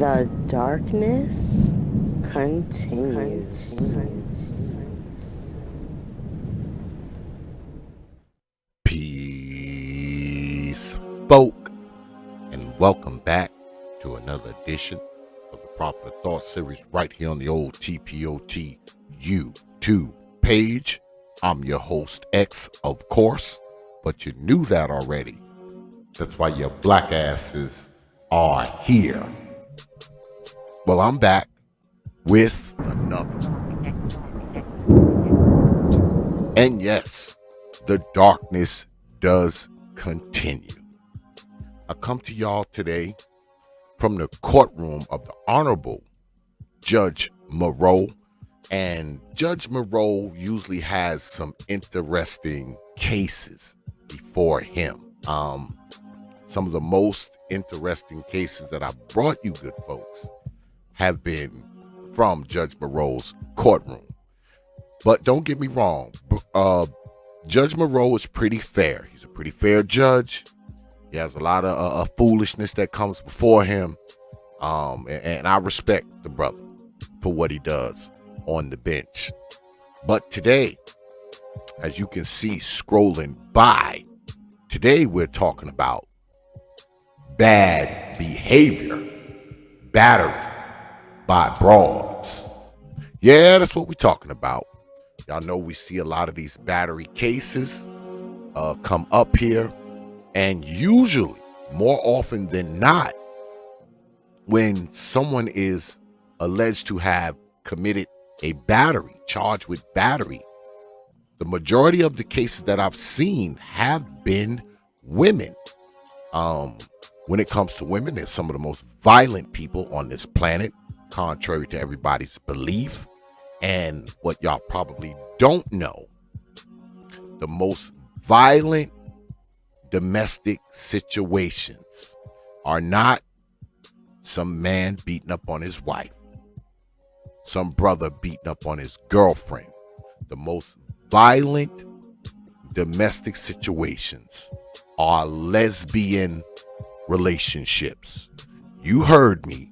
The darkness continues. Peace, folk, and welcome back to another edition of the Proper Thought Series right here on the old T.P.O.T. YouTube page. I'm your host, X, of course, but you knew that already. That's why your black asses are here. Well, I'm back with another. And yes, the darkness does continue. I come to y'all today from the courtroom of the Honorable Judge Moreau. And Judge Moreau usually has some interesting cases before him. Some of the most interesting cases that I brought you, good folks, have been from Judge Moreau's courtroom. But don't get me wrong, Judge Moreau is pretty fair. He's a pretty fair judge. He has a lot of foolishness that comes before him. And I respect the brother for what he does on the bench. But today, as you can see scrolling by, today we're talking about bad behavior, battery by broads. Yeah, that's what we're talking about. Y'all know we see a lot of these battery cases come up here, and usually, more often than not, when someone is alleged to have committed a battery, charged with battery, the majority of the cases that I've seen have been women. When it comes to women, they're some of the most violent people on this planet, contrary to everybody's belief. And what y'all probably don't know, the most violent domestic situations are not some man beating up on his wife, some brother beating up on his girlfriend. The most violent domestic situations are lesbian relationships. You heard me.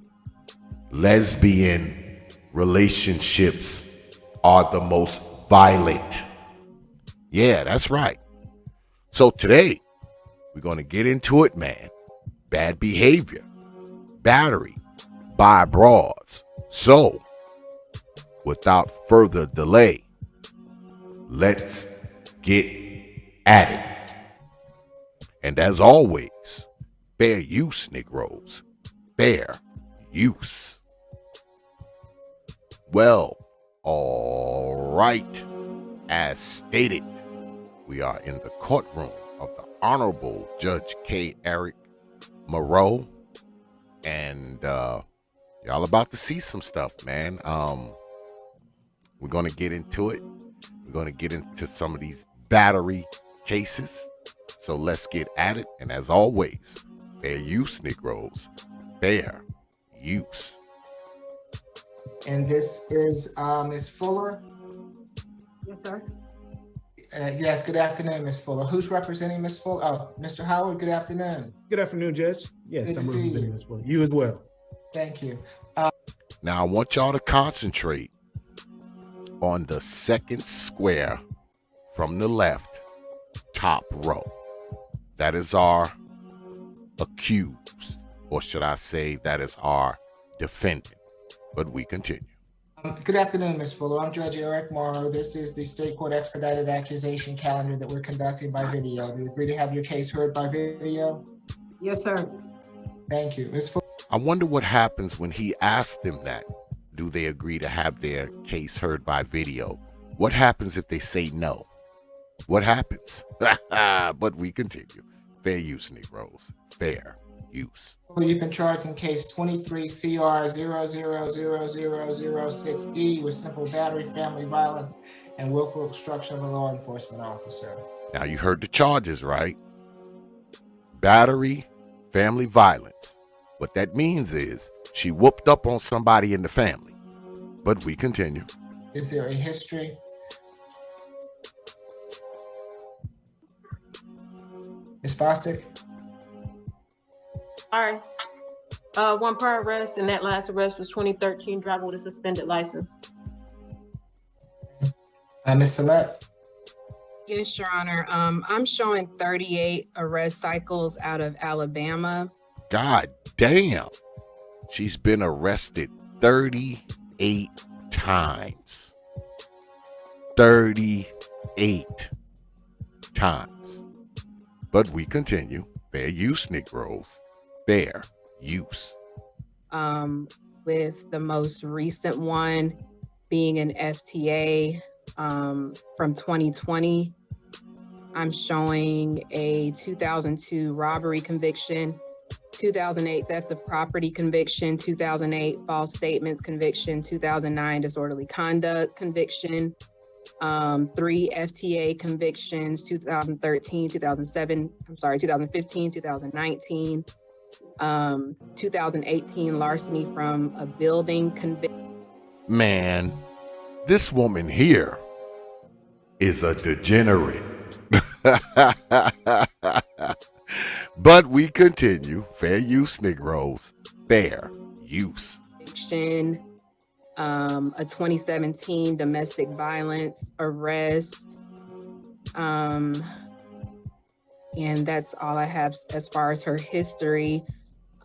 Lesbian relationships are the most violent. Yeah, that's right. So today, we're going to get into it, man. Bad behavior, battery by broads. So, without further delay, let's get at it. And as always, fair use, Negroes. Fair use. Well, all right. As stated, we are in the courtroom of the Honorable Judge K. Eric Moreau. And y'all about to see some stuff, man. We're going to get into it. We're going to get into some of these battery cases. So let's get at it. And as always, fair use, Negroes. Fair use. And this is Ms. Fuller. Yes, sir. Yes, good afternoon, Ms. Fuller. Who's representing Ms. Fuller? Oh, Mr. Howard, good afternoon. Good afternoon, Judge. Yes, Good to I'm see representing you. this one. You as well. Thank you. Now, I want y'all to concentrate on the second square from the left, top row. That is our accused, or should I say that is our defendant. But we continue. Good afternoon, Ms. Fuller. I'm Judge Eric Morrow. This is the State Court Expedited Accusation Calendar that we're conducting by video. Do you agree to have your case heard by video? Yes, sir. Thank you. Ms. Fuller. I wonder what happens when he asked them that. Do they agree to have their case heard by video? What happens if they say no? What happens? But we continue. Fair use, Negroes. Fair use. You've been charged in case 23 CR 0000006E with simple battery, family violence, and willful obstruction of a law enforcement officer. Now you heard the charges, right? Battery, family violence. What that means is she whooped up on somebody in the family. But we continue. Is there a history? Ms. Bostic? All right. One prior arrest, and that last arrest was 2013, driving with a suspended license. Ms. Salette? Yes, Your Honor. I'm showing 38 arrest cycles out of Alabama. God damn. She's been arrested 38 times. 38 times. But we continue. Fair use, Negroes. Fair use. With the most recent one being an FTA from 2020. I'm showing a 2002 robbery conviction, 2008 theft of property conviction, 2008 false statements conviction, 2009 disorderly conduct conviction, 3 FTA convictions, 2013, 2015, 2019, 2018 larceny from a building conviction. Man, this woman here is a degenerate. But we continue. Fair use, Negroes. Fair use. A 2017 domestic violence arrest. And that's all I have as far as her history.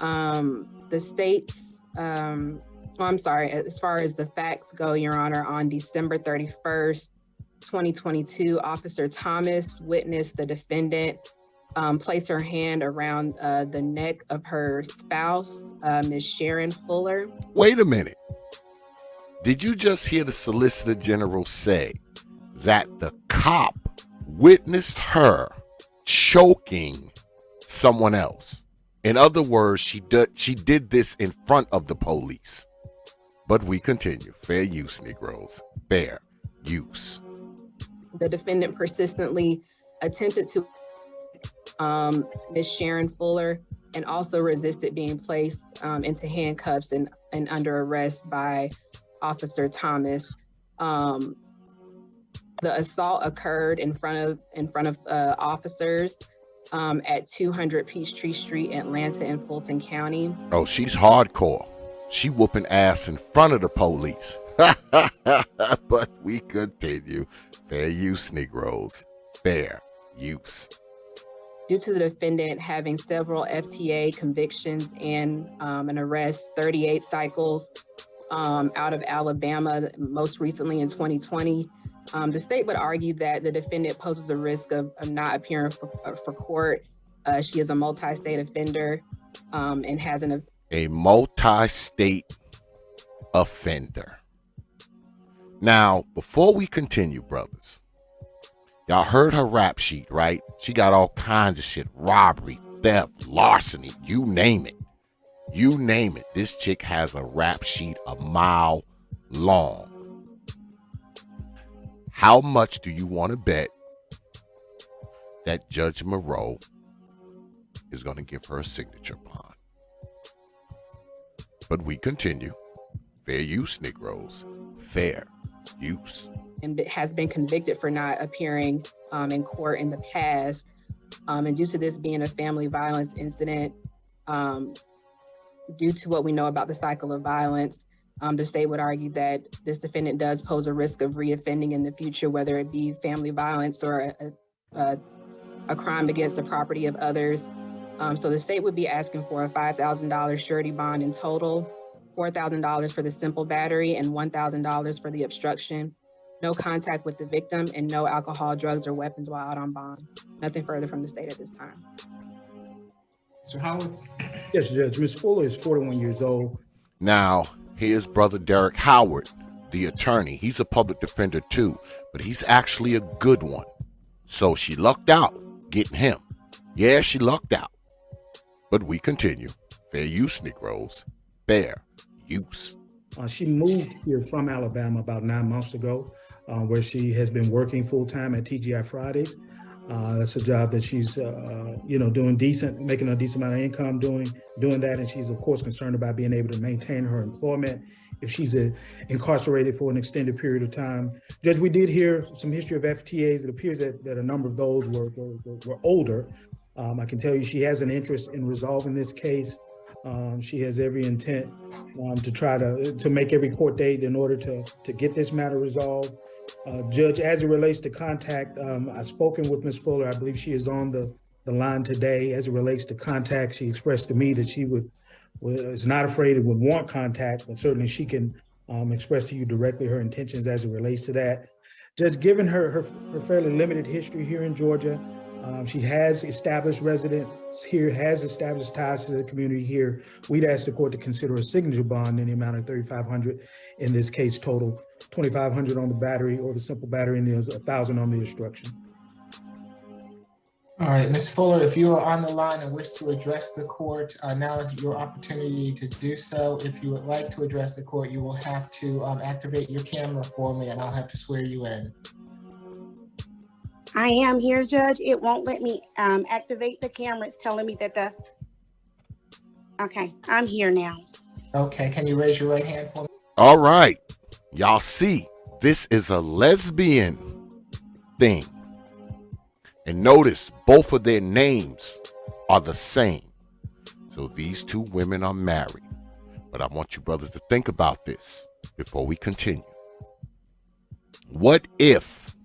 The state's, I'm sorry, as far as the facts go, Your Honor, on December 31st, 2022, Officer Thomas witnessed the defendant place her hand around the neck of her spouse, Ms. Sharon Fuller. Wait a minute. Did you just hear the Solicitor General say that the cop witnessed her choking someone else? In other words, she did this in front of the police. But we continue. Fair use, Negroes. Fair use. The defendant persistently attempted to Ms. Sharon Fuller and also resisted being placed into handcuffs and under arrest by Officer Thomas. The assault occurred in front of officers at 200 Peachtree Street, Atlanta in Fulton County. Oh, she's hardcore. She whooping ass in front of the police. But we continue. Fair use, Negroes. Fair use. Due to the defendant having several FTA convictions and an arrest, 38 cycles out of Alabama, most recently in 2020, the state would argue that the defendant poses a risk of not appearing for court. She is a multi-state offender and has a multi-state offender. Now, before we continue, brothers, y'all heard her rap sheet, right? She got all kinds of shit. Robbery, theft, larceny, you name it. You name it. This chick has a rap sheet a mile long. How much do you want to bet that Judge Moreau is going to give her a signature bond? But we continue. Fair use, Negroes. Fair use. And has been convicted for not appearing in court in the past. And due to this being a family violence incident, due to what we know about the cycle of violence, the state would argue that this defendant does pose a risk of reoffending in the future, whether it be family violence or a crime against the property of others. So the state would be asking for a $5,000 surety bond in total, $4,000 for the simple battery and $1,000 for the obstruction. No contact with the victim and no alcohol, drugs, or weapons while out on bond. Nothing further from the state at this time. Mr. Howard? Yes, Judge. Ms. Fuller is 41 years old. Now, here's Brother Derek Howard, the attorney. He's a public defender too, but he's actually a good one. So she lucked out getting him. Yeah, she lucked out. But we continue. Fair use, Negroes. Fair use. She moved here from Alabama about 9 months ago, where she has been working full-time at TGI Fridays. That's a job that she's, doing decent, making a decent amount of income doing that. And she's, of course, concerned about being able to maintain her employment if she's incarcerated for an extended period of time. Judge, we did hear some history of FTAs. It appears that a number of those were older. I can tell you she has an interest in resolving this case. She has every intent to try to make every court date in order to get this matter resolved. Judge, as it relates to contact, I've spoken with Ms. Fuller. I believe she is on the line today. As it relates to contact, she expressed to me that she is not afraid and would want contact, but certainly she can express to you directly her intentions as it relates to that. Judge, given her fairly limited history here in Georgia, she has established residence here, has established ties to the community here. We'd ask the court to consider a signature bond in the amount of $3,500 in this case total, $2,500 on the battery or the simple battery, and the $1,000 on the obstruction. All right, Ms. Fuller, if you are on the line and wish to address the court, now is your opportunity to do so. If you would like to address the court, you will have to activate your camera for me, and I'll have to swear you in. I am here, Judge. It won't let me activate the camera. It's telling me that okay, I'm here now. Okay, can you raise your right hand for me? All right. Y'all see, this is a lesbian thing. And notice both of their names are the same. So these two women are married. But I want you brothers to think about this before we continue. What if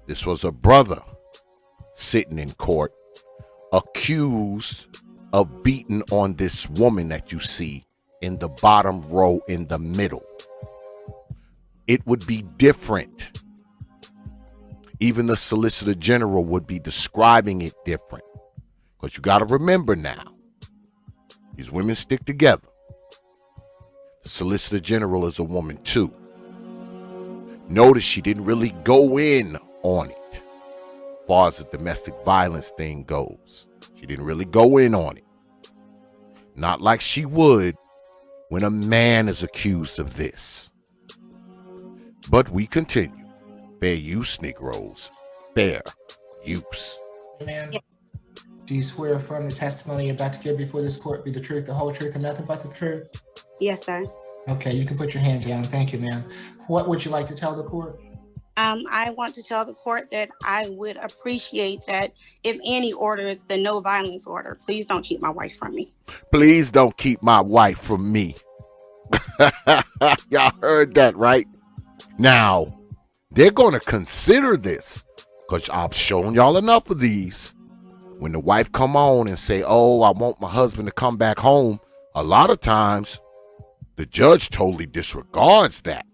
this was a brother sitting in court accused of beating on this woman that you see in the bottom row in the middle? It would be different. Even the Solicitor General would be describing it different. Because you got to remember now, these women stick together. The Solicitor General is a woman too. Notice she didn't really go in on it as far as the domestic violence thing goes. She didn't really go in on it. Not like she would when a man is accused of this. But we continue. Fair use, Negroes. Fair use. Ma'am, do you swear or affirm the testimony you're about to give before this court be the truth, the whole truth, and nothing but the truth? Yes, sir. Okay, you can put your hand down. Thank you, ma'am. What would you like to tell the court? I want to tell the court that I would appreciate that if any order is the no violence order. Please don't keep my wife from me. Please don't keep my wife from me. Y'all heard that, right? Now, they're going to consider this because I've shown y'all enough of these. When the wife come on and say, oh, I want my husband to come back home, a lot of times the judge totally disregards that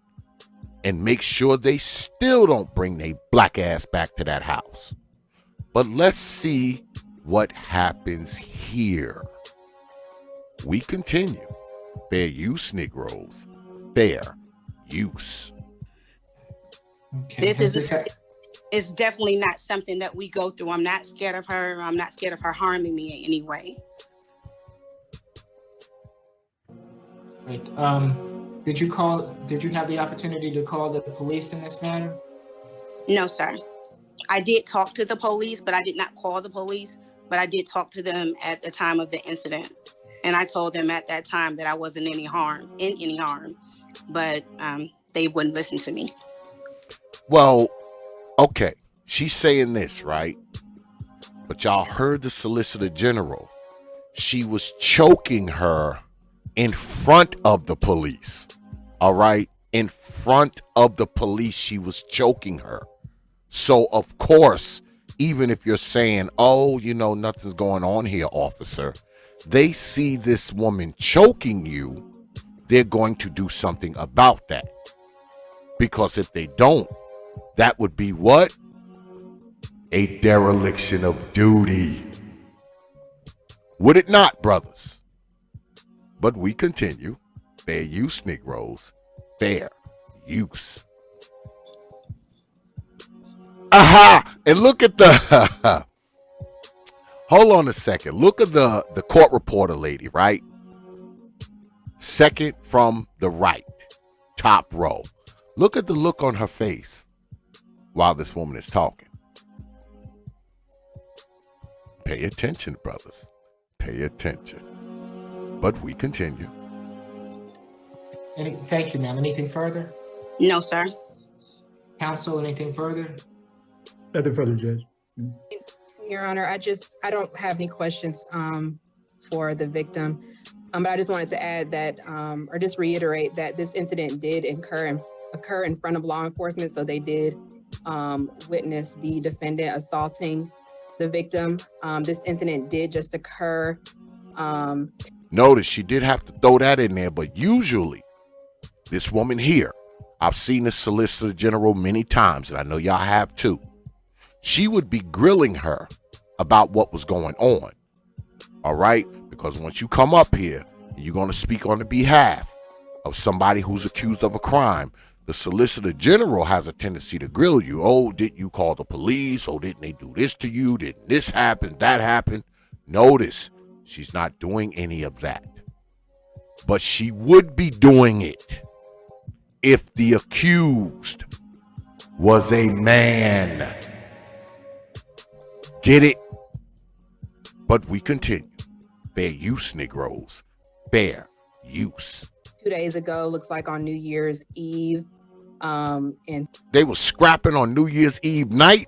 and makes sure they still don't bring their black ass back to that house. But let's see what happens here. We continue. Fair use, Negroes. Fair use. Okay. It's definitely not something that we go through. I'm not scared of her. I'm not scared of her harming me in any way. Right. Did you have the opportunity to call the police in this matter? No, sir. I did talk to the police, but I did not call the police, but I did talk to them at the time of the incident. And I told them at that time that I wasn't in any harm, but they wouldn't listen to me. Well, okay, she's saying this, right? But y'all heard the Solicitor General. She was choking her in front of the police. All right? In front of the police, she was choking her. So, of course, even if you're saying, oh, nothing's going on here, officer, they see this woman choking you, they're going to do something about that. Because if they don't, that would be what? A dereliction of duty. Would it not, brothers? But we continue. Fair use, Negroes. Fair use. Aha! And look at the... Hold on a second. Look at the court reporter lady, right? Second from the right. Top row. Look at the look on her face while this woman is talking. Pay attention, brothers. Pay attention. But we continue. Thank you, ma'am. Anything further? No, sir. Counsel, anything further? Nothing further, Judge. Your Honor, I don't have any questions for the victim. But I just wanted to add that, or just reiterate that this incident did occur in front of law enforcement. So they did witness the defendant assaulting the victim. This incident did just occur. Notice she did have to throw that in there, but usually this woman here, I've seen the Solicitor General many times, and I know y'all have too. She would be grilling her about what was going on. All right? Because once you come up here and you're going to speak on the behalf of somebody who's accused of a crime, the Solicitor General has a tendency to grill you. Oh, didn't you call the police? Oh, didn't they do this to you? Didn't this happen? That happened? Notice, she's not doing any of that. But she would be doing it if the accused was a man. Get it? But we continue. Fair use, Negroes. Fair use. 2 days ago, looks like on New Year's Eve. And they were scrapping on New Year's Eve night.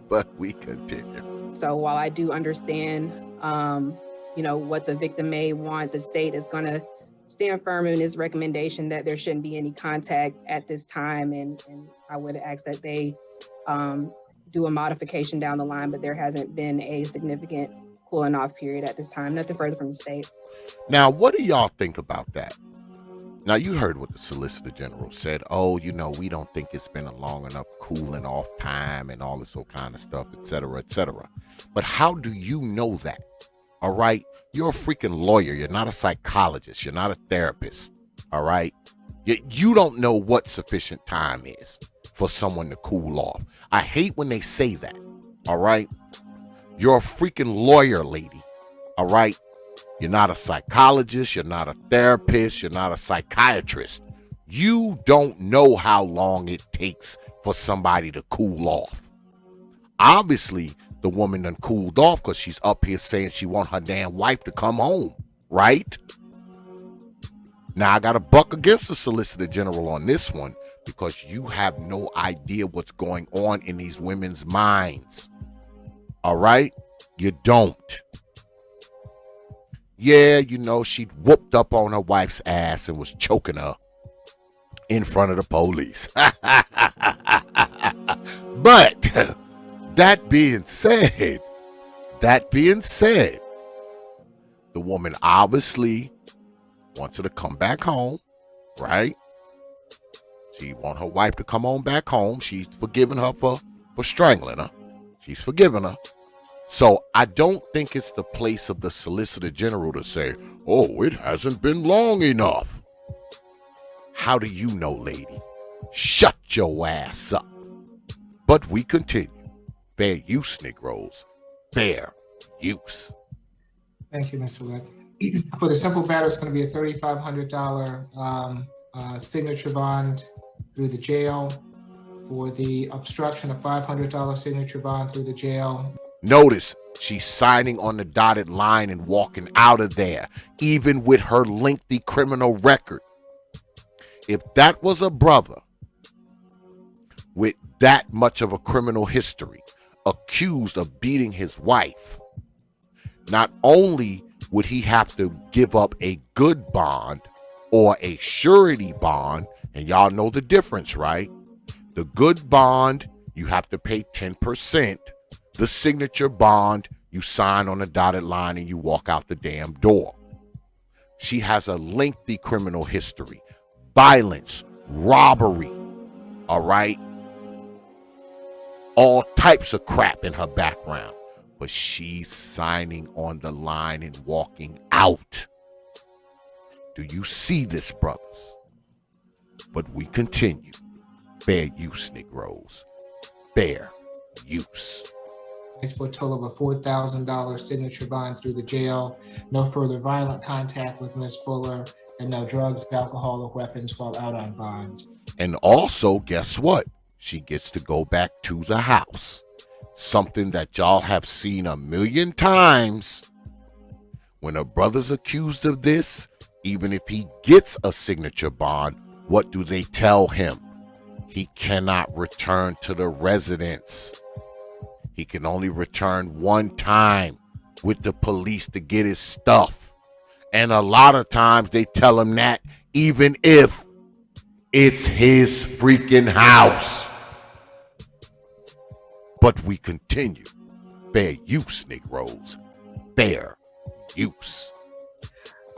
But we continue. So while I do understand, what the victim may want, the state is going to stand firm in its recommendation that there shouldn't be any contact at this time. And I would ask that they do a modification down the line, but there hasn't been a significant cooling off period at this time. Nothing further from the state. Now, what do y'all think about that? Now, you heard what the Solicitor General said. Oh, we don't think it's been a long enough cooling off time and all this old kind of stuff, et cetera, et cetera. But how do you know that? All right? You're a freaking lawyer. You're not a psychologist. You're not a therapist. All right? You don't know what sufficient time is for someone to cool off. I hate when they say that. All right? You're a freaking lawyer, lady. All right? You're not a psychologist. You're not a therapist. You're not a psychiatrist. You don't know how long it takes for somebody to cool off. Obviously, the woman done cooled off because she's up here saying she want her damn wife to come home, right? Now, I got to buck against the Solicitor General on this one because you have no idea what's going on in these women's minds. All right? You don't. Yeah, she'd whooped up on her wife's ass and was choking her in front of the police. But that being said, the woman obviously wants her to come back home, right? She wants her wife to come on back home. She's forgiven her for strangling her. She's forgiven her. So I don't think it's the place of the Solicitor General to say, oh, it hasn't been long enough. How do you know, lady? Shut your ass up. But we continue. Fair use, Negroes. Fair use. Thank you, Mr. Wood. For the simple matter, it's going to be a $3,500 signature bond through the jail. For the obstruction, a $500 signature bond through the jail. Notice she's signing on the dotted line and walking out of there, even with her lengthy criminal record. If that was a brother with that much of a criminal history, accused of beating his wife, not only would he have to give up a good bond or a surety bond, and y'all know the difference, right? The good bond, you have to pay 10%. The signature bond, you sign on the dotted line and you walk out the damn door. She has a lengthy criminal history, violence, robbery, all right? All types of crap in her background. But she's signing on the line and walking out. Do you see this, brothers? But we continue. Fair use, Negroes. Fair use. It's for a total of a $4,000 signature bond through the jail. No further violent contact with Ms. Fuller, and no drugs, alcohol, or weapons while out on bond. And also, guess what? She gets to go back to the house. Something that y'all have seen a million times. When a brother's accused of this, even if he gets a signature bond, what do they tell him? He cannot return to the residence. He can only return one time with the police to get his stuff. And a lot of times they tell him that even if it's his freaking house. But we continue. Fair use, Negroes. Fair use.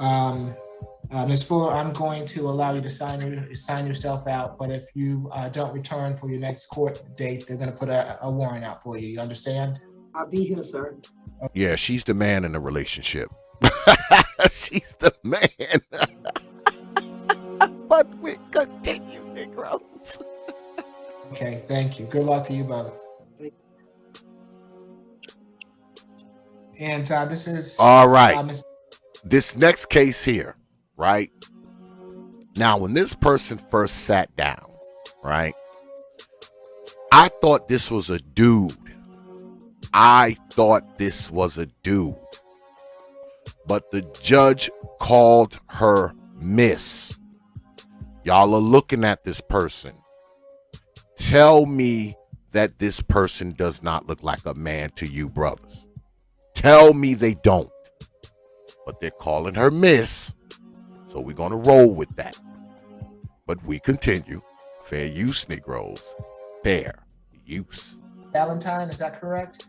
Ms. Fuller, I'm going to allow you to sign yourself out, but if you don't return for your next court date, they're going to put a warrant out for you. You understand? I'll be here, sir. Yeah, she's the man in the relationship. She's the man. But we continue, Negroes. Okay, thank you. Good luck to you both. And this is all right. This next case here, right? Now, when this person first sat down, right, I thought this was a dude. But the judge called her Miss. Y'all are looking at this person. Tell me that this person does not look like a man to you, brothers. Tell me they don't. But they're calling her Miss, so we're going to roll with that. But we continue. Fair use, Negroes. Fair use. Valentine, is that correct?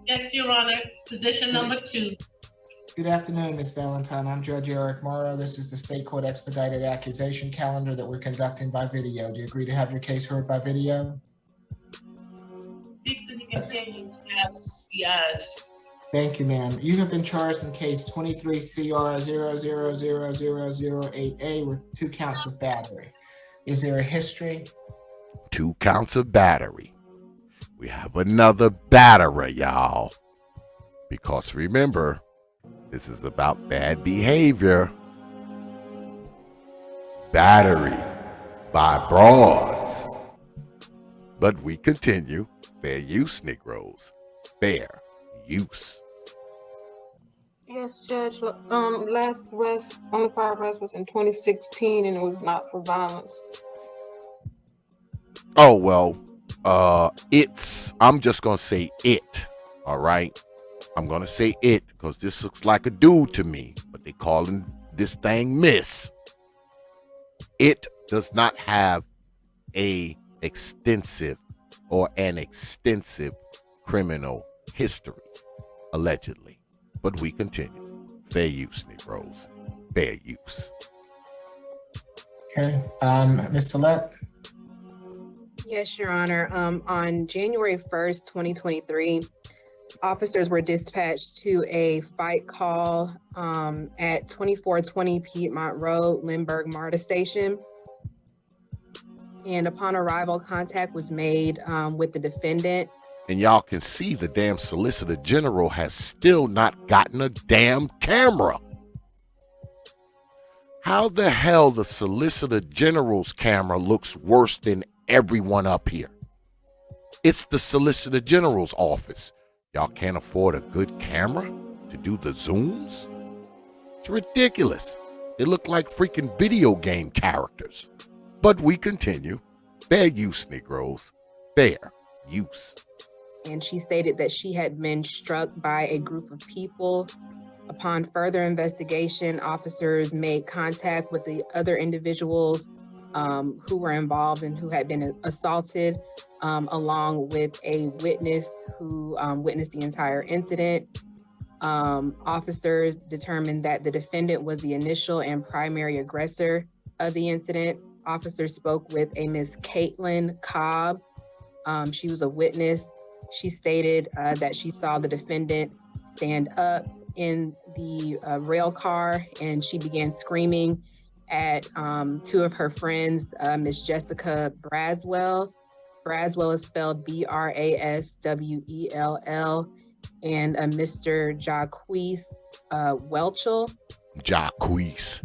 Yes, Your Honor. Position number 2. Good afternoon, Ms. Valentine. I'm Judge Eric Morrow. This is the State Court Expedited Accusation Calendar that we're conducting by video. Do you agree to have your case heard by video? Speaks to the continues. Yes, yes. Thank you, ma'am. You have been charged in case 23 CR 0000008A with 2 counts of battery. Is there a history? 2 counts of battery. We have another batterer, y'all. Because remember, this is about bad behavior. Battery by broads. But we continue. Fair use, Negroes. Fair use. Yes, Judge. Last arrest, only prior arrest was in 2016, and it was not for violence. Oh, well, I'm just going to say it, all right? I'm going to say it because this looks like a dude to me, but they calling this thing Miss. It does not have an extensive criminal history, allegedly. But we continue. Fair use, Negroes. Fair use. Okay, Ms. Salette? Yes, Your Honor. On January 1st, 2023, officers were dispatched to a fight call at 2420 Piedmont Road, Lindbergh MARTA Station. And upon arrival, contact was made with the defendant. And y'all can see the damn Solicitor General has still not gotten a damn camera. How the hell the Solicitor General's camera looks worse than everyone up here? It's the Solicitor General's office. Y'all can't afford a good camera to do the zooms? It's ridiculous. They look like freaking video game characters. But we continue. Fair use, Negroes. Fair use. And she stated that she had been struck by a group of people. Upon further investigation, officers made contact with the other individuals who were involved and who had been assaulted, along with a witness who witnessed the entire incident. Officers determined that the defendant was the initial and primary aggressor of the incident. Officers spoke with a Miss Caitlin Cobb. She was a witness. She stated that she saw the defendant stand up in the rail car, and she began screaming at 2 of her friends, Miss Jessica Braswell. Braswell is spelled Braswell, and Mr. Jaquise Welchel. Jaquise.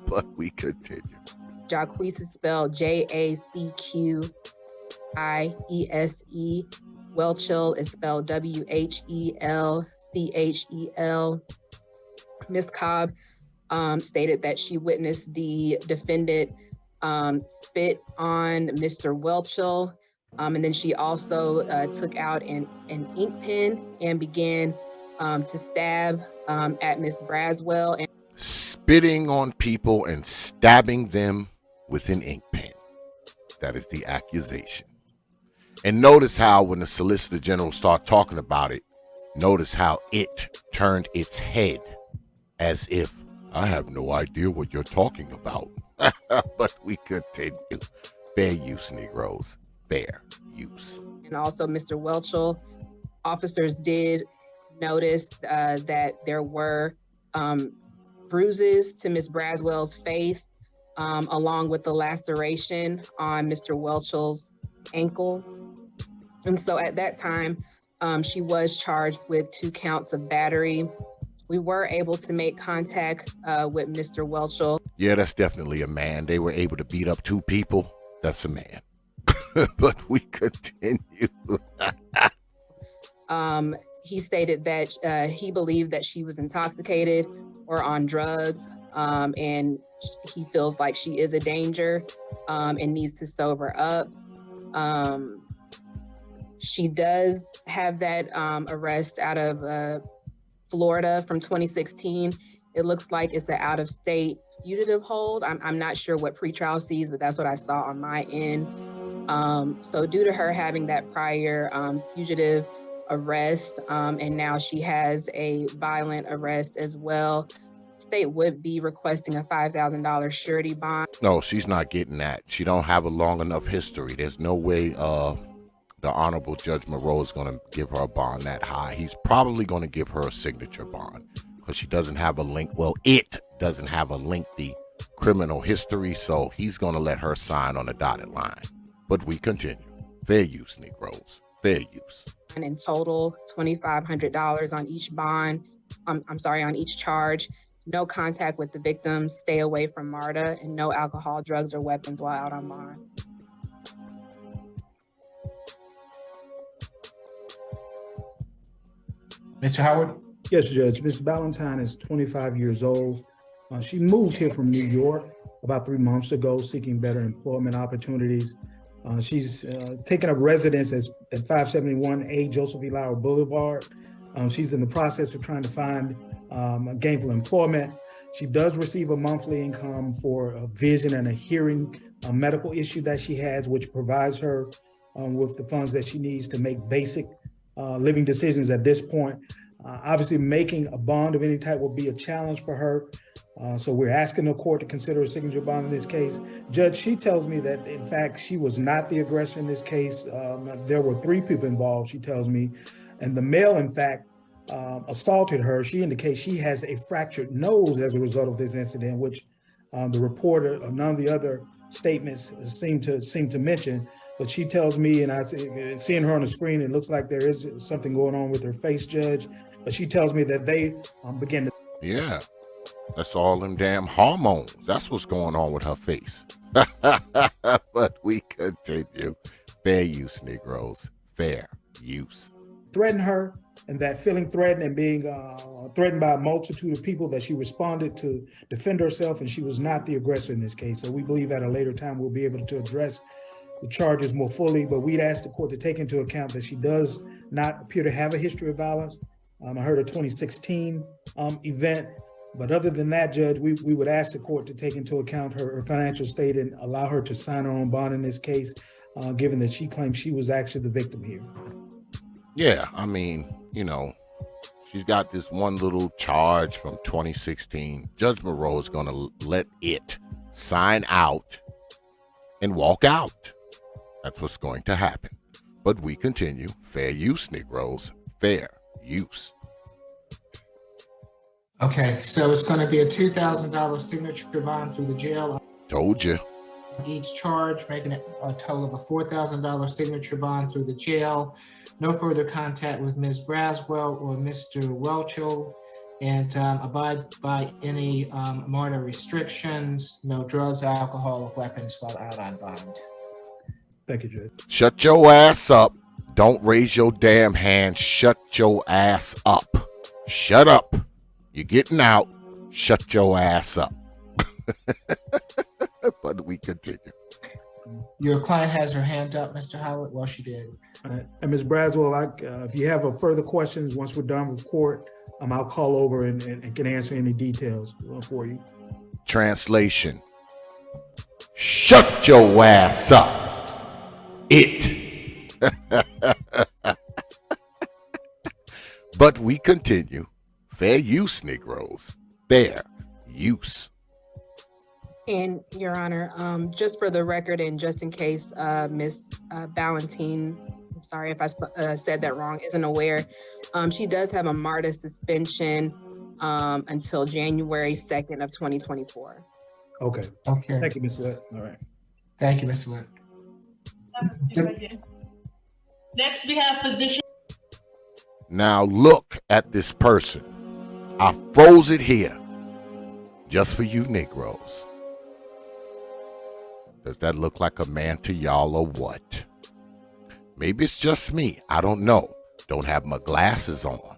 But we continue. Jaquise is spelled Jacquiese. Welchel is spelled Whelchel. Ms. Cobb stated that she witnessed the defendant spit on Mr. Welchel, and then she also took out an ink pen and began to stab at Miss Braswell. And spitting on people and stabbing them with an ink pen. That is the accusation. And notice how when the Solicitor General started talking about it, notice how it turned its head as if, I have no idea what you're talking about. But we continue. Fair use, Negroes. Fair use. And also Mr. Welchel, officers did notice that there were bruises to Ms. Braswell's face, along with the laceration on Mr. Welchel's ankle. And so at that time, she was charged with 2 counts of battery. We were able to make contact with Mr. Welchel. Yeah, that's definitely a man. They were able to beat up 2 people. That's a man. But we continue. He stated that he believed that she was intoxicated or on drugs, and he feels like she is a danger and needs to sober up. She does have that arrest out of Florida from 2016. It looks like it's an out-of-state fugitive hold. I'm not sure what pretrial sees, but that's what I saw on my end. So due to her having that prior fugitive arrest, and now she has a violent arrest as well, state would be requesting a $5,000 surety bond. No, she's not getting that. She don't have a long enough history. There's no way the Honorable Judge Moreau is going to give her a bond that high. He's probably going to give her a signature bond because she doesn't have a link. Well, it doesn't have a lengthy criminal history, so he's going to let her sign on the dotted line. But we continue. Fair use, Negroes. Fair use. And in total, $2,500 on each bond. On each charge. No contact with the victim. Stay away from MARTA, and no alcohol, drugs, or weapons while out on bond. Mr. Howard? Yes, Judge. Ms. Ballantyne is 25 years old. She moved here from New York about 3 months ago, seeking better employment opportunities. She's taken up residence at 571A Joseph E. Lauer Boulevard. She's in the process of trying to find gainful employment. She does receive a monthly income for a vision and a hearing medical issue that she has, which provides her with the funds that she needs to make basic living decisions at this point. Obviously, making a bond of any type will be a challenge for her. So we're asking the court to consider a signature bond in this case. Judge, she tells me that, in fact, she was not the aggressor in this case. There were 3 people involved, she tells me. And the male, in fact, assaulted her. She indicates she has a fractured nose as a result of this incident, which the reporter, none of the other statements seem to mention. But she tells me, and seeing her on the screen, it looks like there is something going on with her face, Judge. But she tells me that they begin to. Yeah, that's all them damn hormones. That's what's going on with her face. But we continue. Fair use, Negroes. Fair use. Threaten her, and that feeling threatened and being threatened by a multitude of people, that she responded to defend herself, and she was not the aggressor in this case. So we believe at a later time we'll be able to address the charges more fully, but we'd ask the court to take into account that she does not appear to have a history of violence. I heard a 2016 event, but other than that, Judge, we would ask the court to take into account her financial state and allow her to sign her own bond in this case, given that she claims she was actually the victim here. Yeah, I mean, she's got this one little charge from 2016. Judge Moreau is going to let it sign out and walk out. That's what's going to happen. But we continue. Fair use, Negroes. Fair use. Okay, so it's going to be a $2,000 signature bond through the jail. Told you. Each charge, making it a total of a $4,000 signature bond through the jail. No further contact with Ms. Braswell or Mr. Welchel, and abide by any MARTA restrictions, no drugs, alcohol, or weapons while out on bond. Thank you, Judge. Shut your ass up. Don't raise your damn hand. Shut your ass up. Shut up. You're getting out. Shut your ass up. But we continue. Your client has her hand up, Mr. Howard. Well, she did. And Ms. Braswell, if you have further questions, once we're done with court, I'll call over and can answer any details for you. Translation. Shut your ass up. But we continue. Fair use, Negroes. Fair use. And Your Honor, just for the record and just in case Ms. Ballantine, I'm sorry if I said that wrong, isn't aware, she does have a MARTA suspension until January 2nd of 2024. Okay. Okay. Thank you, Ms. Lett. All right. Thank you, Ms. Lett. Next, we have position. Now look at this person. I froze it here just for you Negroes. Does that look like a man to y'all or what? Maybe it's just me. I don't know. Don't have my glasses on.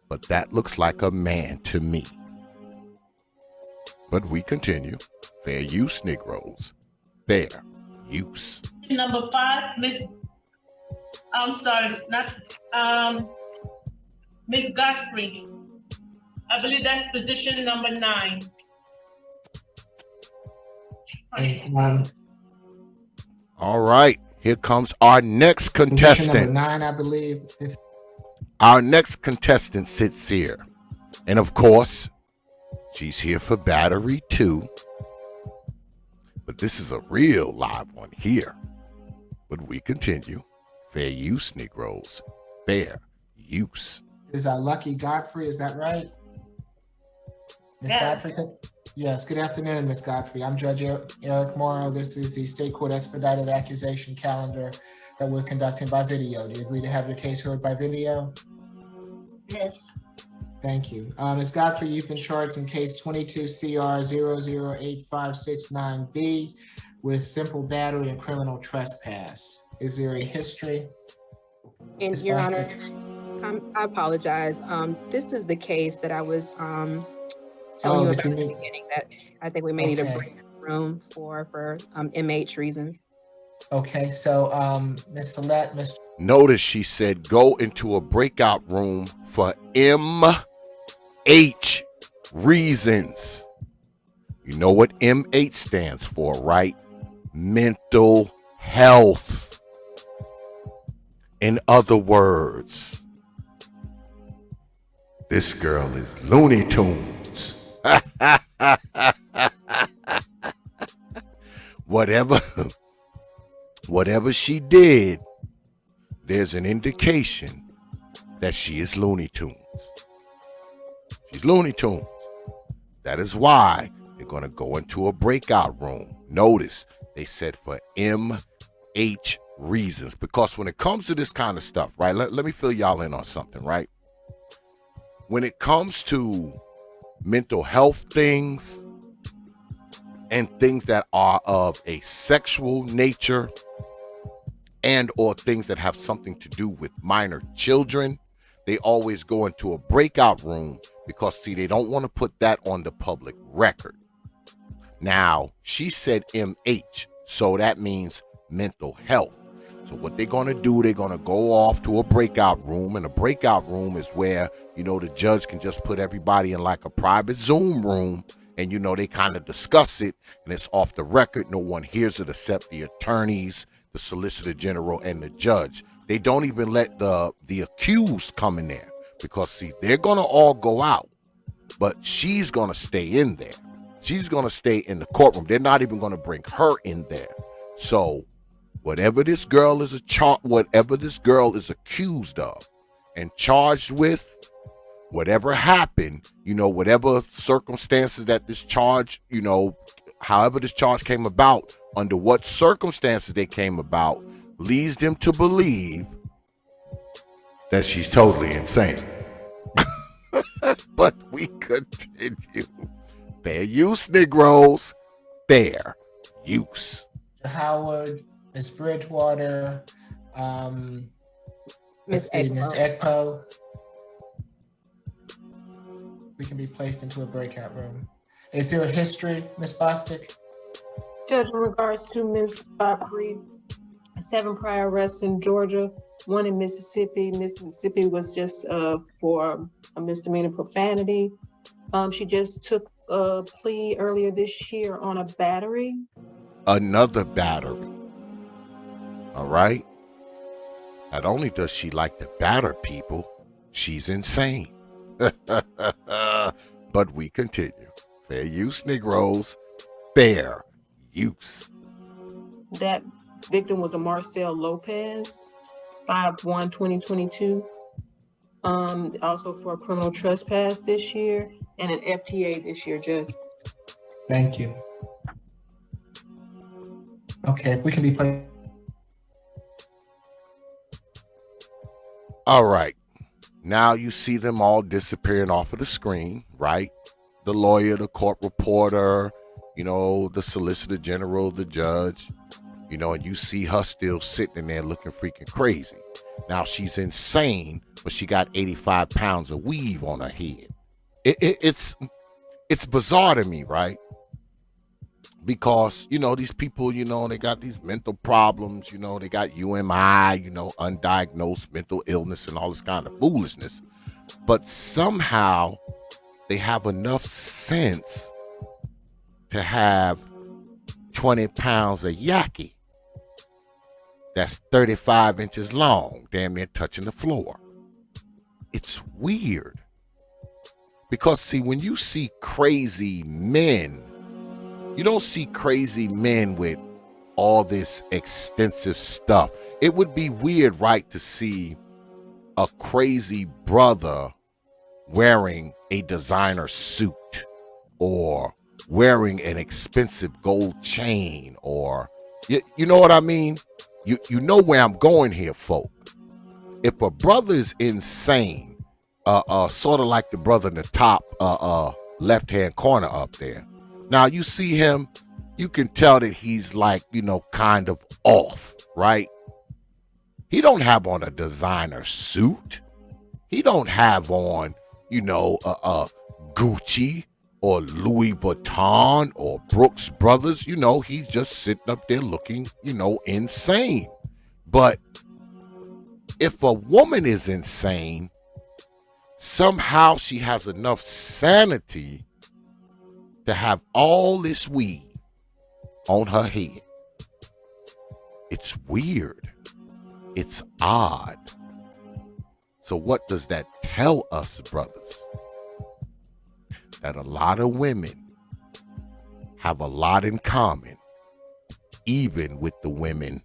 But that looks like a man to me. But we continue. Fair use, Negroes. Fair use. Number 5, Miss. I'm sorry, not Miss Godfrey. I believe that's position number 9. All right. Here comes our next contestant. Position number 9, I believe. Our next contestant sits here. And of course, she's here for battery 2. But this is a real live one here. But we continue. Fair use, Negroes. Fair use. Is Lucky Godfrey, is that right? Ms. Godfrey? Yes, good afternoon, Ms. Godfrey. I'm Judge Eric Morrow. This is the State Court Expedited Accusation Calendar that we're conducting by video. Do you agree to have your case heard by video? Yes. Thank you. Ms. Godfrey, you've been charged in case 22 CR 008569B with simple battery and criminal trespass. Is there a history? And Ms. Your Bostic? Honor, I apologize. This is the case that I was telling you about at the beginning that I think we may need a break room for MH reasons. Okay, so Ms. Salette, Mr. Notice she said go into a breakout room for MH reasons. You know what MH stands for, right? Mental health. In other words, this girl is Looney Tunes. Whatever she did, there's an indication that she is Looney Tunes. She's Looney Tunes. That is why they're going to go into a breakout room. Notice they said for MH reasons, because when it comes to this kind of stuff, right, let me fill y'all in on something, right? When it comes to mental health things and things that are of a sexual nature and or things that have something to do with minor children, they always go into a breakout room because, see, they don't want to put that on the public record. Now, she said MH, so that means mental health. So what they're going to do, they're going to go off to a breakout room, and a breakout room is where, you know, the judge can just put everybody in like a private Zoom room, and, you know, they kind of discuss it, and it's off the record. No one hears it except the attorneys, the solicitor general, and the judge. They don't even let the accused come in there because, see, they're going to all go out, but she's going to stay in there. She's going to stay in the courtroom. They're not even going to bring her in there. So whatever this girl is accused of and charged with, whatever happened, you know, whatever circumstances that this charge, you know, however this charge came about, under what circumstances they came about, leads them to believe that she's totally insane. But we continue. Fair use, Negroes. Fair use. Howard, Ms. Bridgewater, Ms. Ms. Ekpo. We can be placed into a breakout room. Is there a history, Ms. Bostic? Judge, in regards to Ms. Freed, 7 prior arrests in Georgia, 1 in Mississippi. Mississippi was just for a misdemeanor profanity. She just took a plea earlier this year on a battery. Another battery. All right. Not only does she like to batter people, she's insane. But we continue. Fair use, Negroes. Fair use. That victim was a Marcel Lopez, 5/1/2022. Also for a criminal trespass this year and an FTA this year, Judge. Thank you. Okay, if we can be played. All right. Now you see them all disappearing off of the screen, right? The lawyer, the court reporter, the solicitor general, the judge, and you see her still sitting in there looking freaking crazy. Now she's insane, but she got 85 pounds of weave on her head. It's bizarre to me, right? Because, these people, they got these mental problems, they got UMI, undiagnosed mental illness and all this kind of foolishness. But somehow they have enough sense to have 20 pounds of yaki that's 35 inches long, damn near touching the floor. It's weird. Because, see, when you see crazy men, you don't see crazy men with all this extensive stuff. It would be weird, right, to see a crazy brother wearing a designer suit or wearing an expensive gold chain, or you know what I mean? You know where I'm going here, folk. If a brother is insane, sort of like the brother in the top left-hand corner up there. Now you see him, you can tell that he's like, kind of off, right? He don't have on a designer suit. He don't have on, Gucci or Louis Vuitton or Brooks Brothers. He's just sitting up there looking, insane. But if a woman is insane, somehow she has enough sanity to have all this weed on her head. It's weird. It's odd. So what does that tell us, brothers? That a lot of women have a lot in common, even with the women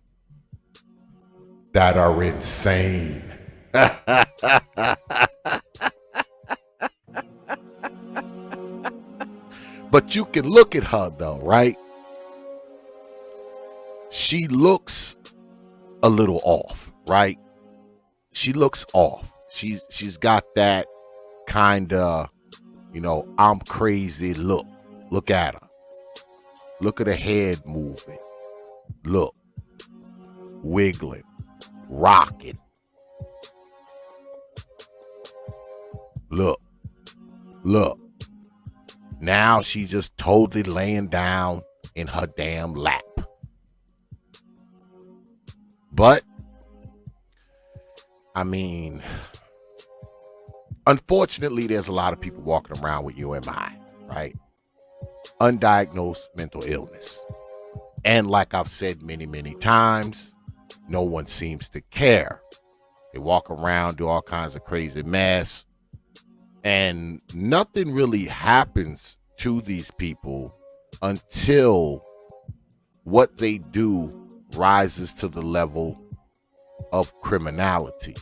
that are insane. But you can look at her though, right? She looks a little off, right? She looks off. She's got that kind of, I'm crazy look. Look at her. Look at her head moving. Look. Wiggling. Rocking. Look. Now she's just totally laying down in her damn lap. But, unfortunately, there's a lot of people walking around with UMI, right? Undiagnosed mental illness. And like I've said many, many times, no one seems to care. They walk around, do all kinds of crazy mess, and nothing really happens to these people until what they do rises to the level of criminality.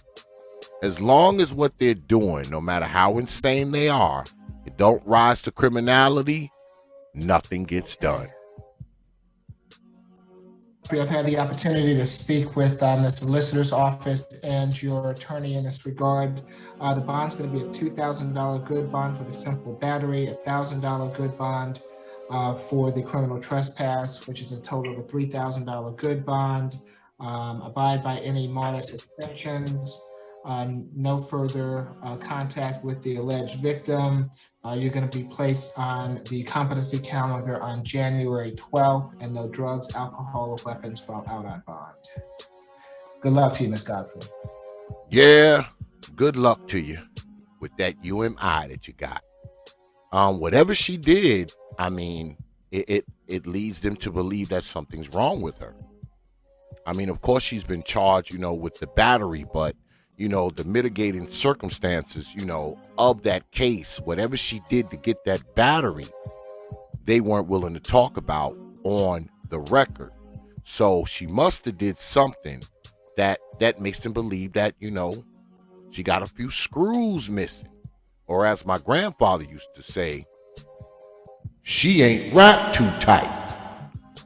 As long as what they're doing, no matter how insane they are, it don't rise to criminality, nothing gets done. I've had the opportunity to speak with the solicitor's office and your attorney in this regard. The bond's going to be a $2,000 good bond for the simple battery, a $1,000 good bond for the criminal trespass, which is a total of a $3,000 good bond. Abide by any MARTA suspensions. No further contact with the alleged victim. You're going to be placed on the competency calendar on January 12th, and no drugs, alcohol, or weapons found out on bond. Good luck to you, Ms. Godfrey. Yeah, good luck to you with that UMI that you got. Whatever she did, I mean, it leads them to believe that something's wrong with her. I mean, of course, she's been charged, with the battery, but, the mitigating circumstances, of that case, whatever she did to get that battery, they weren't willing to talk about on the record. So she must have did something that makes them believe that, she got a few screws missing. Or as my grandfather used to say, she ain't wrapped too tight,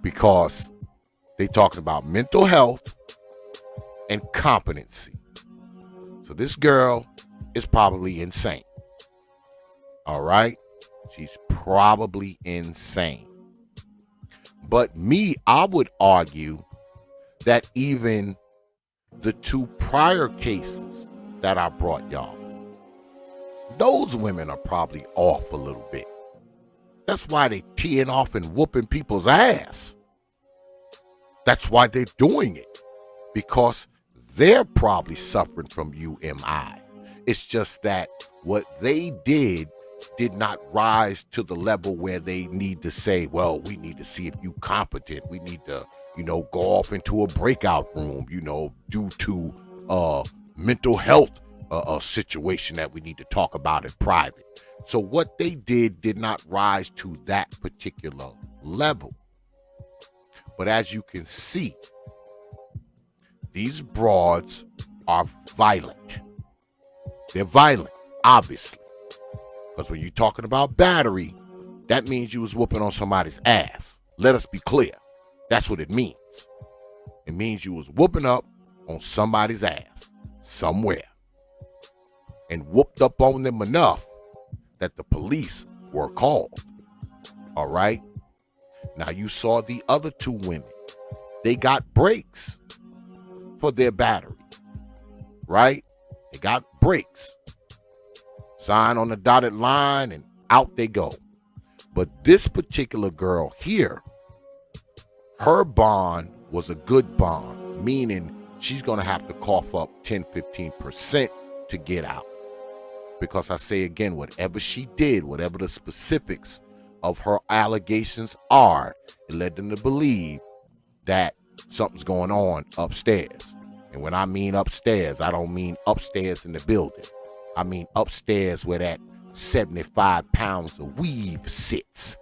because they talking about mental health and competency. So this girl is probably insane. All right? She's probably insane. But me, I would argue that even the 2 prior cases that I brought y'all, those women are probably off a little bit. That's why they teeing off and whooping people's ass. That's why they're doing it, because they're probably suffering from UMI. It's just that what they did not rise to the level where they need to say, well, we need to see if you competent. We need to, go off into a breakout room, due to mental health a situation that we need to talk about in private. So what they did not rise to that particular level. But as you can see, these broads are violent. They're violent, obviously. Because when you're talking about battery, that means you was whooping on somebody's ass. Let us be clear. That's what it means. It means you was whooping up on somebody's ass somewhere and whooped up on them enough that the police were called. All right? Now you saw the other 2 women. They got breaks for their battery, right? They got breaks. Sign on the dotted line and out they go. But this particular girl here, her bond was a good bond, meaning she's going to have to cough up 10-15% to get out. Because I say again, whatever she did, whatever the specifics of her allegations are, it led them to believe that something's going on upstairs. And when I mean upstairs, I don't mean upstairs in the building. I mean upstairs where that 75 pounds of weave sits.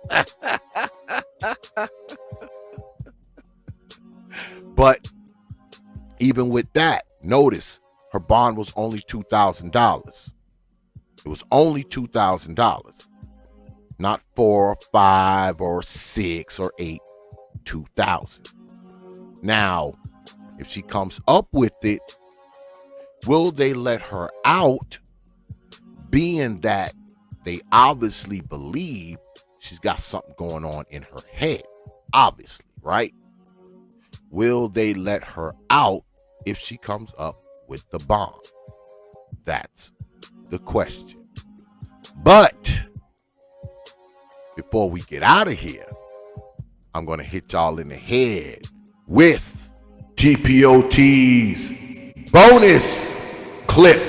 But even with that, notice her bond was only $2,000. It was only $2,000. Not 4 or 5 or 6 or 8, 2,000. Now, if she comes up with it, will they let her out, being that they obviously believe she's got something going on in her head? Obviously, right? Will they let her out if she comes up with the bond? That's the question. But before we get out of here, I'm going to hit y'all in the head with T.P.O.T's bonus clip.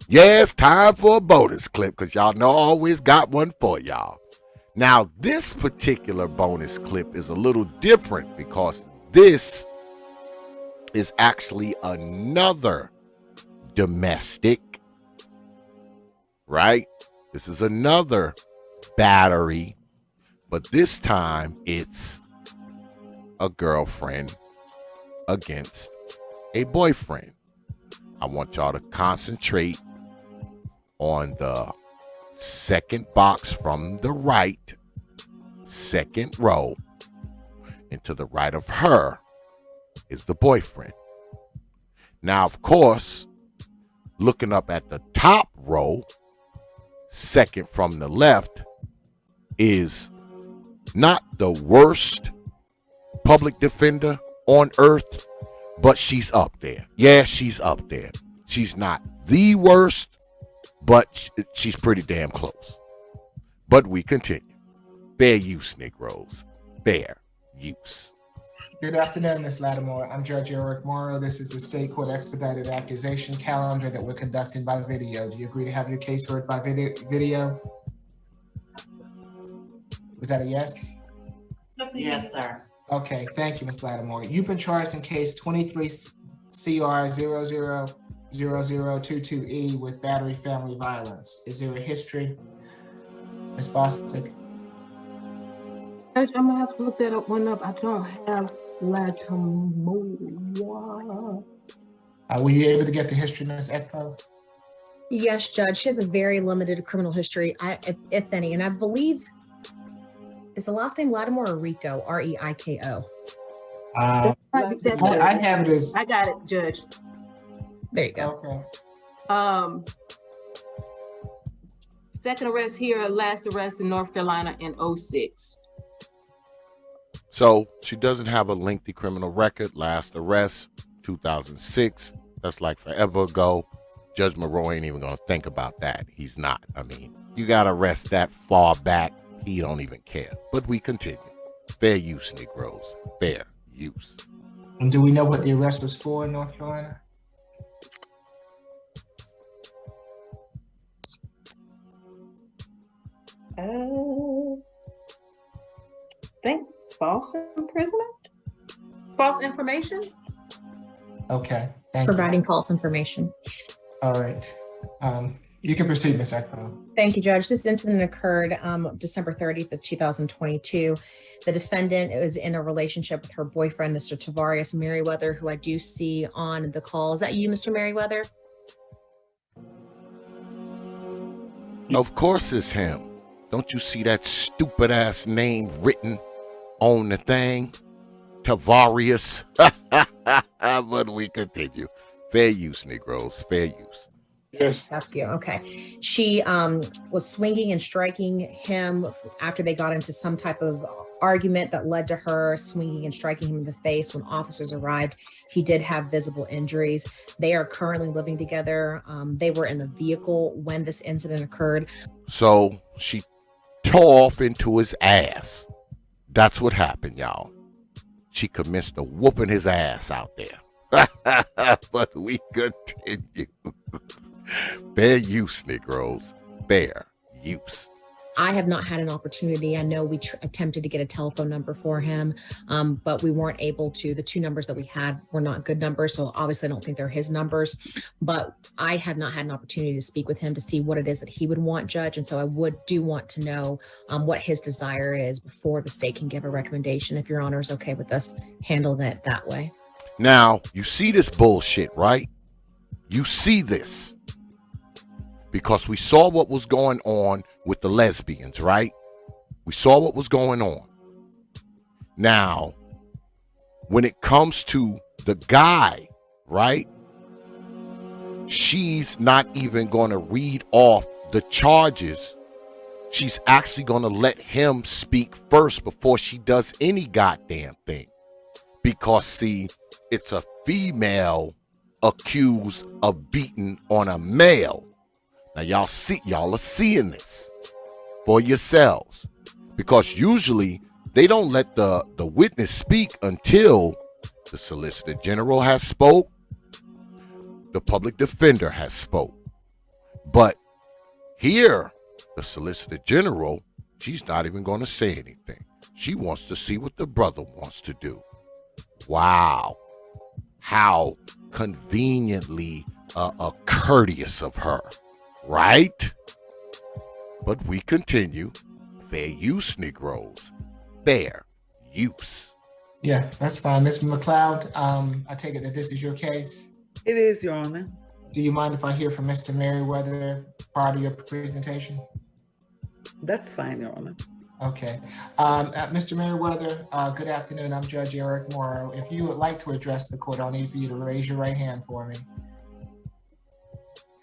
Yeah, it's time for a bonus clip, because y'all know I always got one for y'all. Now, this particular bonus clip is a little different, because this is actually another domestic, right? This is another battery, but this time it's a girlfriend against a boyfriend. I want y'all to concentrate on the second box from the right, second row, and to the right of her is the boyfriend. Now, of course, looking up at the top row, second from the left, is not the worst public defender on earth, but she's up there. Yeah, she's up there. She's not the worst, but she's pretty damn close. But we continue. Fair use, Negroes. Fair use. Good afternoon, Ms. Lattimore. I'm Judge Eric Morrow. This is the State Court Expedited Accusation Calendar that we're conducting by video. Do you agree to have your case heard by video? Was that a yes? Yes, sir. Okay, thank you, Ms. Lattimore. You've been charged in case 23 CR 000022E with battery family violence. Is there a history, Ms. Bostic? I'm gonna have to look that one up. I don't have Lattimore. Were you able to get the history, Ms. Ekpo? Yes, Judge. She has a very limited criminal history, if any. And I believe, is the last name Lattimore or Rico? R-E-I-K-O. I have it as. I got it, Judge. There you go. Okay. Second arrest here, last arrest in North Carolina in 06. So she doesn't have a lengthy criminal record. Last arrest, 2006. That's like forever ago. Judge Monroe ain't even gonna think about that. He's not. I mean, you got arrest that far back, he don't even care. But we continue. Fair use, Negroes. Fair use. And do we know what the arrest was for in North Carolina? I think false imprisonment? False information? Okay, thank Providing you. false information. All right. You can proceed, Ms. Ekpo. Thank you, Judge. This incident occurred December 30th of 2022. The defendant is in a relationship with her boyfriend, Mr. Tavarius Merriweather, who I do see on the call. Is that you, Mr. Merriweather? Of course it's him. Don't you see that stupid ass name written on the thing? Tavarius. But we continue. Fair use, Negroes. Fair use. Yes. That's you. Okay. She was swinging and striking him after they got into some type of argument that led to her swinging and striking him in the face. When officers arrived, he did have visible injuries. They are currently living together. They were in the vehicle when this incident occurred. So she tore off into his ass. That's what happened, y'all. She commenced to whooping his ass out there. But we continue. Fair use, Negroes. Fair use. I have not had an opportunity. I know we attempted to get a telephone number for him, but we weren't able to. The two numbers that we had were not good numbers, so obviously I don't think they're his numbers. But I have not had an opportunity to speak with him to see what it is that he would want, Judge. And so I do want to know what his desire is before the state can give a recommendation, if Your Honor is okay with us handling it that way. Now, you see this bullshit, right? You see this. Because we saw what was going on with the lesbians, right? We saw what was going on. Now, when it comes to the guy, right? She's not even going to read off the charges. She's actually going to let him speak first before she does any goddamn thing. Because, see, it's a female accused of beating on a male. Now y'all are seeing this for yourselves, because usually they don't let the witness speak until the Solicitor General has spoke, the public defender has spoke. But here, the Solicitor General, she's not even going to say anything. She wants to see what the brother wants to do. Wow. How conveniently courteous of her. Right? But we continue. Fair use, Negroes. Fair use. Yeah, that's fine. Ms. McLeod, I take it that this is your case? It is, Your Honor. Do you mind if I hear from Mr. Merriweather prior to your presentation? That's fine, Your Honor. Okay. Mr. Merriweather, good afternoon. I'm Judge Eric Morrow. If you would like to address the court, I'll need for you to raise your right hand for me.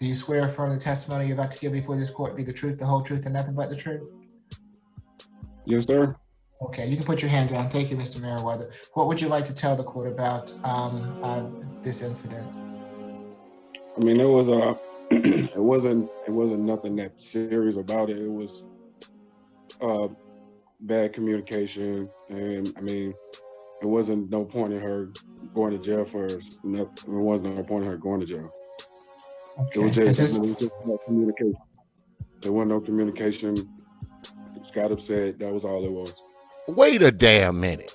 Do you swear affirm the testimony you're about to give before this court be the truth, the whole truth, and nothing but the truth? Yes, sir. Okay, you can put your hand down. Thank you, Mr. Merriweather. What would you like to tell the court about this incident? I mean, it was it wasn't nothing that serious about it. It was bad communication, and I mean, it wasn't no point in her going to jail for nothing. There wasn't no point in her going to jail. Okay. It was just no communication. There wasn't no communication. Just got upset. That was all it was. Wait a damn minute.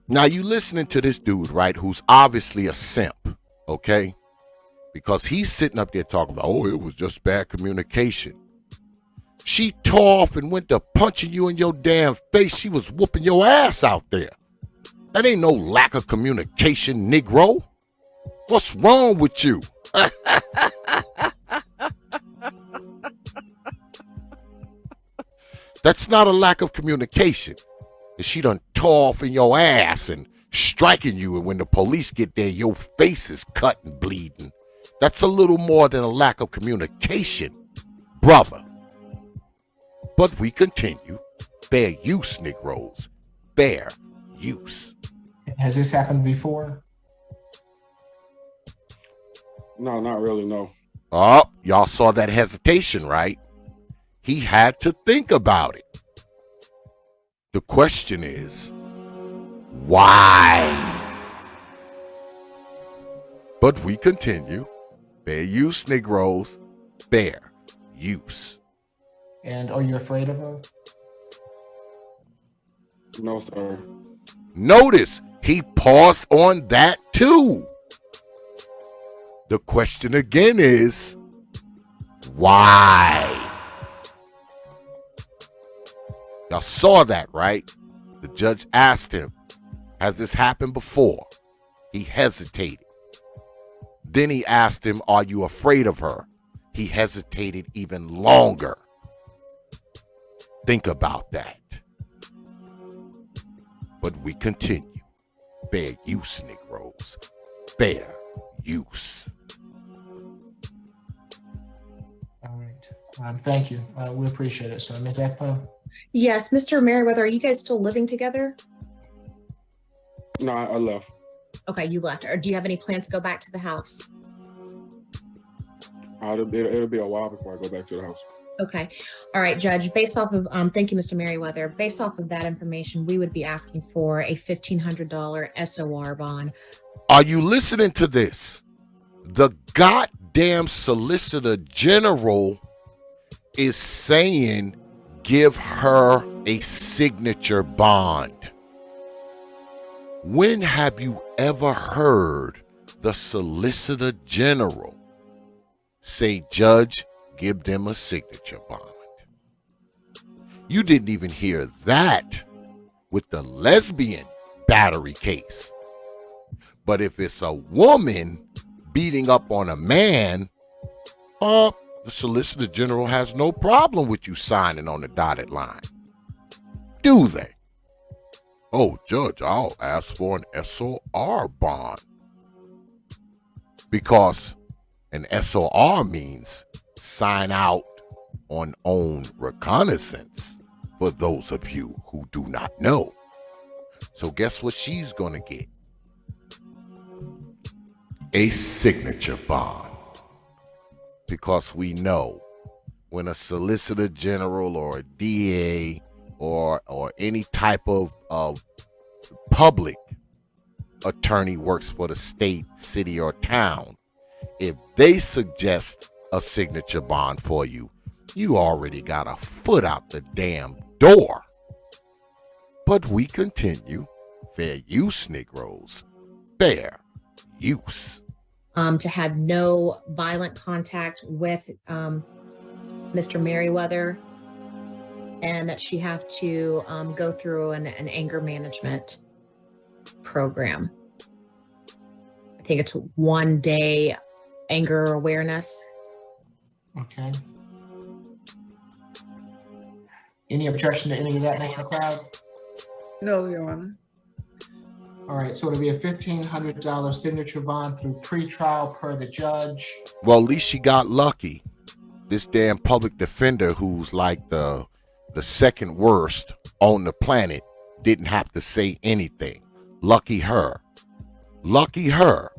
Now you listening to this dude, right, who's obviously a simp, okay? Because he's sitting up there talking about, oh, it was just bad communication. She tore off and went to punching you in your damn face. She was whooping your ass out there. That ain't no lack of communication, Negro. What's wrong with you? That's not a lack of communication. She done tore off in your ass and striking you, and when the police get there, your face is cut and bleeding. That's a little more than a lack of communication, brother. But we continue. Fair use, Negroes. Fair use. Has this happened before? No, not really, no. Oh, y'all saw that hesitation, right? He had to think about it. The question is, why? But we continue. Fair use, Negroes. Fair use. And are you afraid of her? No, sir. Notice he paused on that too. The question again is, why? Y'all saw that, right? The judge asked him, has this happened before? He hesitated. Then he asked him, are you afraid of her? He hesitated even longer. Think about that. But we continue. Fair use, Negroes. Fair use. All right. Thank you. We appreciate it, sir. Ms. Ekpo? Yes, Mr. Merriweather, are you guys still living together? No, I left. Okay, you left. Or do you have any plans to go back to the house? It'll be a while before I go back to the house. Okay. All right, Judge, based off of, thank you, Mr. Merriweather. Based off of that information, we would be asking for a $1,500 SOR bond. Are you listening to this? The goddamn Solicitor General is saying give her a signature bond. When have you ever heard the Solicitor General say, Judge, give them a signature bond? You didn't even hear that with the lesbian battery case. But if it's a woman beating up on a man, the Solicitor General has no problem with you signing on the dotted line. Do they? Oh, Judge, I'll ask for an SOR bond. Because an SOR means sign out on own reconnaissance, for those of you who do not know. So guess what she's gonna get? A signature bond. Because we know when a Solicitor General or a DA or any type of public attorney works for the state, city, or town, if they suggest a signature bond for you, you already got a foot out the damn door. But we continue. Fair use, Negroes. Fair use. To have no violent contact with Mr. Merriweather, and that she have to go through an anger management program. I think it's 1 day anger awareness. Okay. Any objection to any of that, Ms. McLeod? No, Your Honor. All right, so it'll be a $1,500 signature bond through pretrial per the judge. Well, at least she got lucky. This damn public defender, who's like the second worst on the planet didn't have to say anything. Lucky her. Lucky her.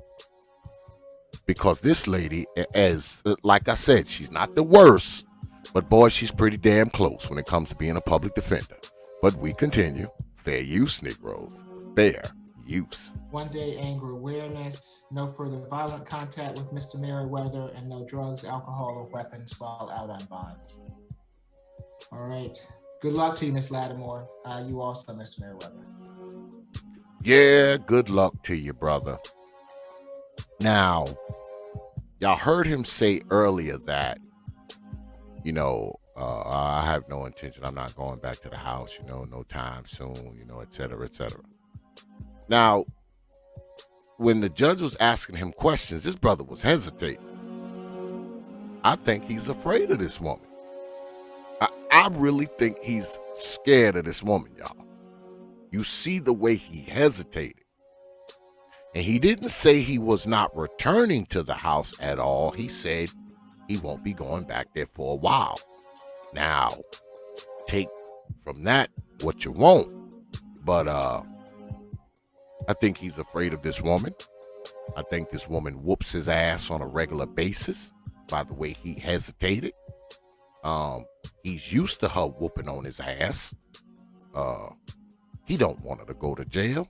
Because this lady, as like I said, she's not the worst, but boy, she's pretty damn close when it comes to being a public defender. But we continue. Fair use, Negroes. Fair use. 1-day anger awareness, no further violent contact with Mr. Merriweather, and no drugs, alcohol, or weapons while out on bond. All right. Good luck to you, Miss Lattimore. You also, Mr. Merriweather. Yeah, good luck to you, brother. Now, y'all heard him say earlier that, I have no intention. I'm not going back to the house, no time soon, et cetera, et cetera. Now, when the judge was asking him questions, this brother was hesitating. I think he's afraid of this woman. I really think he's scared of this woman, y'all. You see the way he hesitated. And he didn't say he was not returning to the house at all. He said he won't be going back there for a while. Now, take from that what you want. But I think he's afraid of this woman. I think this woman whoops his ass on a regular basis by the way he hesitated. He's used to her whooping on his ass. He don't want her to go to jail.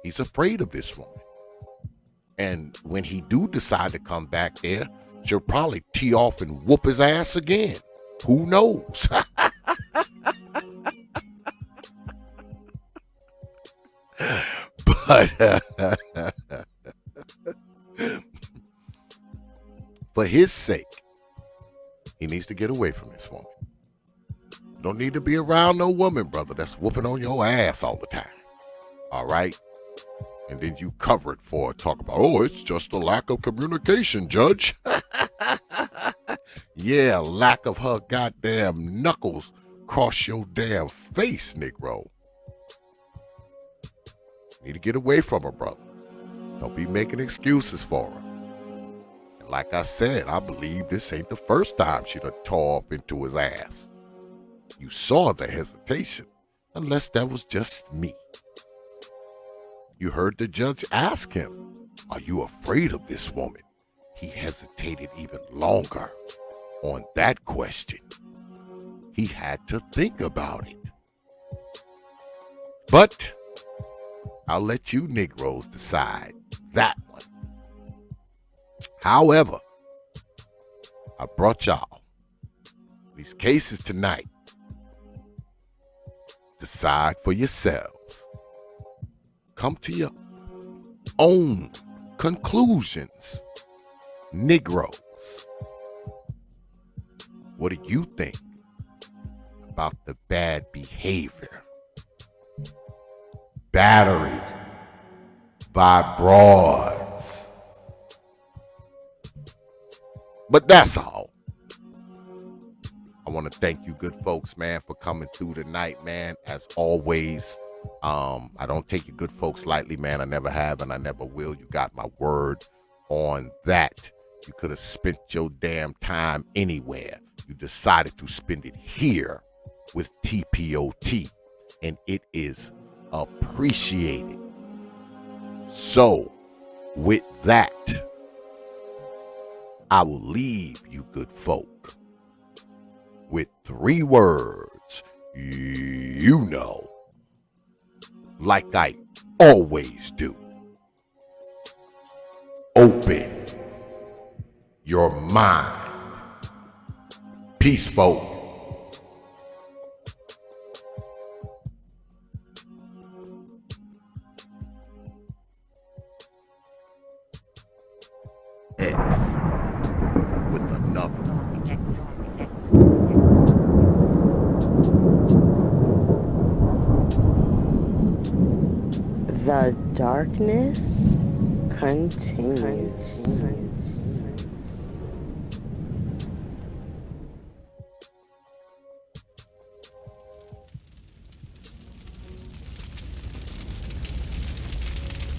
He's afraid of this woman. And when he do decide to come back there, she'll probably tee off and whoop his ass again. Who knows? But for his sake, he needs to get away from this woman. You don't need to be around no woman, brother, that's whooping on your ass all the time. All right? And then you cover it for talk about, it's just a lack of communication, Judge. Yeah, lack of her goddamn knuckles cross your damn face, Negro. Need to get away from her, brother. Don't be making excuses for her. And like I said, I believe this ain't the first time she done tore off into his ass. You saw the hesitation, unless that was just me. You heard the judge ask him, are you afraid of this woman? He hesitated even longer on that question. He had to think about it. But I'll let you Negroes decide that one. However, I brought y'all these cases tonight. Decide for yourselves. Come to your own conclusions. Negroes, what do you think about the bad behavior? Battery by Broads. But that's all. I want to thank you good folks, man, for coming through tonight, man. As always, I don't take you good folks lightly, man. I never have and I never will. You got my word on that. You could have spent your damn time anywhere. You decided to spend it here with T.P.O.T. and it is appreciated. So, with that, I will leave you good folk with 3 words, like I always do. Open your mind. Peace, folk. X with another. The darkness continues.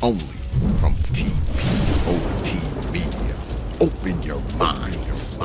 Only from T.P.O.T. Media. Open your minds.